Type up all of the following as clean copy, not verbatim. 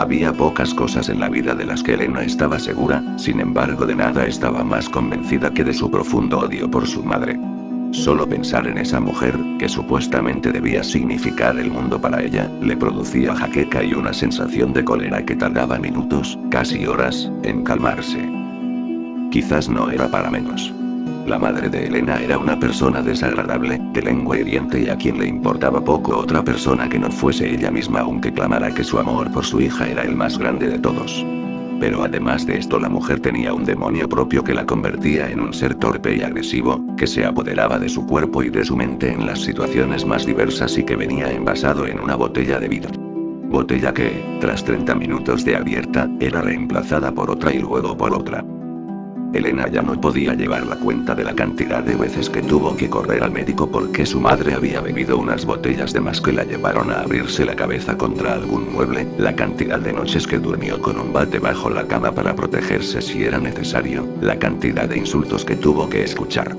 Había pocas cosas en la vida de las que Elena estaba segura, sin embargo de nada estaba más convencida que de su profundo odio por su madre. Solo pensar en esa mujer, que supuestamente debía significar el mundo para ella, le producía jaqueca y una sensación de cólera que tardaba minutos, casi horas, en calmarse. Quizás no era para menos. La madre de Elena era una persona desagradable, de lengua hiriente y a quien le importaba poco otra persona que no fuese ella misma, aunque clamara que su amor por su hija era el más grande de todos. Pero además de esto, la mujer tenía un demonio propio que la convertía en un ser torpe y agresivo, que se apoderaba de su cuerpo y de su mente en las situaciones más diversas y que venía envasado en una botella de vida. Botella que, tras 30 minutos de abierta, era reemplazada por otra y luego por otra. Elena ya no podía llevar la cuenta de la cantidad de veces que tuvo que correr al médico porque su madre había bebido unas botellas de más que la llevaron a abrirse la cabeza contra algún mueble, la cantidad de noches que durmió con un bate bajo la cama para protegerse si era necesario, la cantidad de insultos que tuvo que escuchar.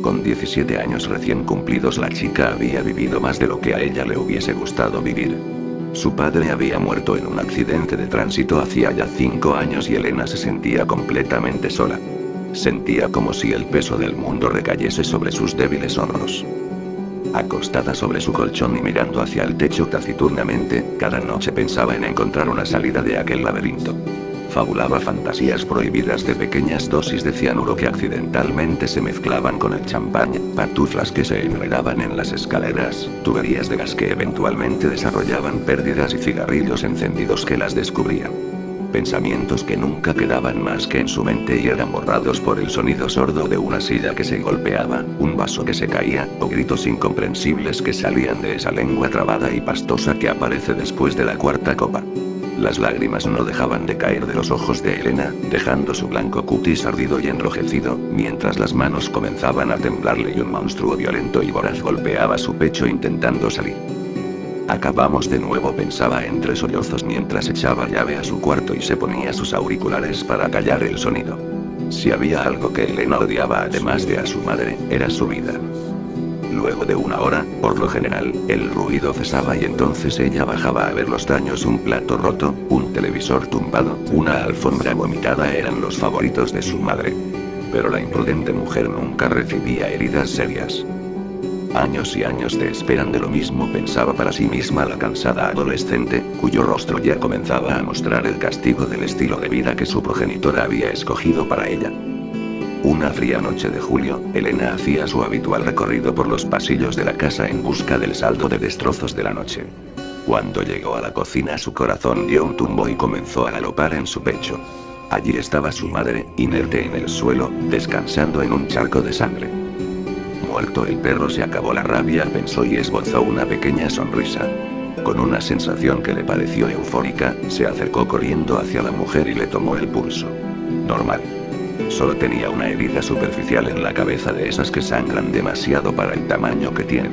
Con 17 años recién cumplidos, la chica había vivido más de lo que a ella le hubiese gustado vivir. Su padre había muerto en un accidente de tránsito hacía ya 5 años y Elena se sentía completamente sola. Sentía como si el peso del mundo recayese sobre sus débiles hombros. Acostada sobre su colchón y mirando hacia el techo taciturnamente, cada noche pensaba en encontrar una salida de aquel laberinto. Fabulaba fantasías prohibidas de pequeñas dosis de cianuro que accidentalmente se mezclaban con el champán, pantuflas que se enredaban en las escaleras, tuberías de gas que eventualmente desarrollaban pérdidas y cigarrillos encendidos que las descubrían. Pensamientos que nunca quedaban más que en su mente y eran borrados por el sonido sordo de una silla que se golpeaba, un vaso que se caía, o gritos incomprensibles que salían de esa lengua trabada y pastosa que aparece después de la cuarta copa. Las lágrimas no dejaban de caer de los ojos de Elena, dejando su blanco cutis ardido y enrojecido, mientras las manos comenzaban a temblarle y un monstruo violento y voraz golpeaba su pecho intentando salir. Acabamos de nuevo, pensaba entre sollozos mientras echaba llave a su cuarto y se ponía sus auriculares para callar el sonido. Si había algo que Elena odiaba además de a su madre, era su vida. Luego de una hora, por lo general, el ruido cesaba y entonces ella bajaba a ver los daños. Un plato roto, un televisor tumbado, una alfombra vomitada eran los favoritos de su madre. Pero la imprudente mujer nunca recibía heridas serias. Años y años de esperan de lo mismo, pensaba para sí misma la cansada adolescente, cuyo rostro ya comenzaba a mostrar el castigo del estilo de vida que su progenitora había escogido para ella. Una fría noche de julio, Elena hacía su habitual recorrido por los pasillos de la casa en busca del saldo de destrozos de la noche. Cuando llegó a la cocina, su corazón dio un tumbo y comenzó a galopar en su pecho. Allí estaba su madre, inerte en el suelo, descansando en un charco de sangre. Muerto el perro, se acabó la rabia, pensó y esbozó una pequeña sonrisa. Con una sensación que le pareció eufórica, se acercó corriendo hacia la mujer y le tomó el pulso. Normal. Solo tenía una herida superficial en la cabeza, de esas que sangran demasiado para el tamaño que tienen.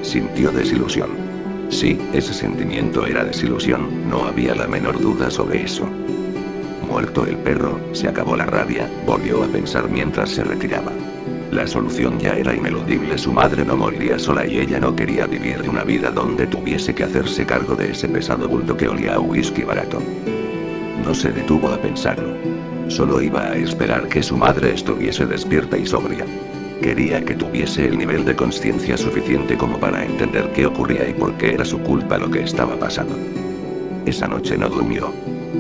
Sintió desilusión. Sí, ese sentimiento era desilusión, no había la menor duda sobre eso. Muerto el perro, se acabó la rabia, volvió a pensar mientras se retiraba. La solución ya era ineludible, su madre no moriría sola y ella no quería vivir una vida donde tuviese que hacerse cargo de ese pesado bulto que olía a whisky barato. No se detuvo a pensarlo. Solo iba a esperar que su madre estuviese despierta y sobria. Quería que tuviese el nivel de conciencia suficiente como para entender qué ocurría y por qué era su culpa lo que estaba pasando. Esa noche no durmió.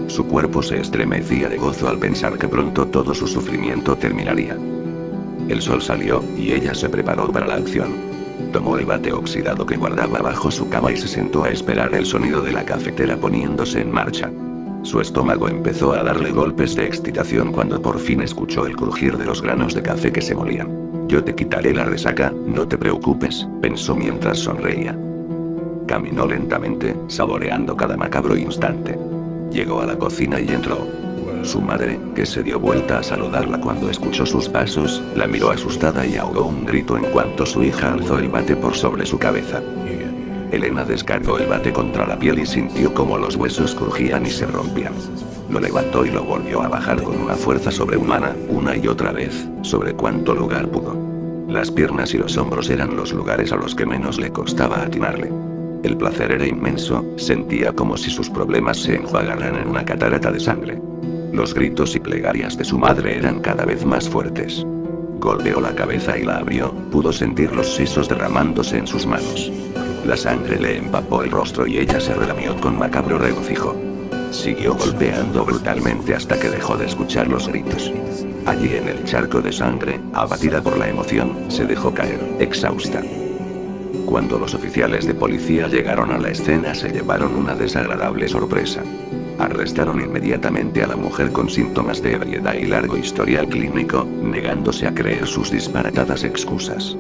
Su cuerpo se estremecía de gozo al pensar que pronto todo su sufrimiento terminaría. El sol salió, y ella se preparó para la acción. Tomó el bate oxidado que guardaba bajo su cama y se sentó a esperar el sonido de la cafetera poniéndose en marcha. Su estómago empezó a darle golpes de excitación cuando por fin escuchó el crujir de los granos de café que se molían. Yo te quitaré la resaca, no te preocupes, pensó mientras sonreía. Caminó lentamente, saboreando cada macabro instante. Llegó a la cocina y entró. Su madre, que se dio vuelta a saludarla cuando escuchó sus pasos, la miró asustada y ahogó un grito en cuanto su hija alzó el bate por sobre su cabeza. Elena descargó el bate contra la piel y sintió como los huesos crujían y se rompían. Lo levantó y lo volvió a bajar con una fuerza sobrehumana, una y otra vez, sobre cuanto lugar pudo. Las piernas y los hombros eran los lugares a los que menos le costaba atinarle. El placer era inmenso, sentía como si sus problemas se enjuagaran en una catarata de sangre. Los gritos y plegarias de su madre eran cada vez más fuertes. Golpeó la cabeza y la abrió, pudo sentir los sesos derramándose en sus manos. La sangre le empapó el rostro y ella se relamió con macabro regocijo. Siguió golpeando brutalmente hasta que dejó de escuchar los gritos. Allí en el charco de sangre, abatida por la emoción, se dejó caer, exhausta. Cuando los oficiales de policía llegaron a la escena se llevaron una desagradable sorpresa. Arrestaron inmediatamente a la mujer con síntomas de ebriedad y largo historial clínico, negándose a creer sus disparatadas excusas.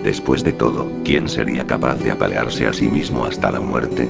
Después de todo, ¿quién sería capaz de apalearse a sí mismo hasta la muerte?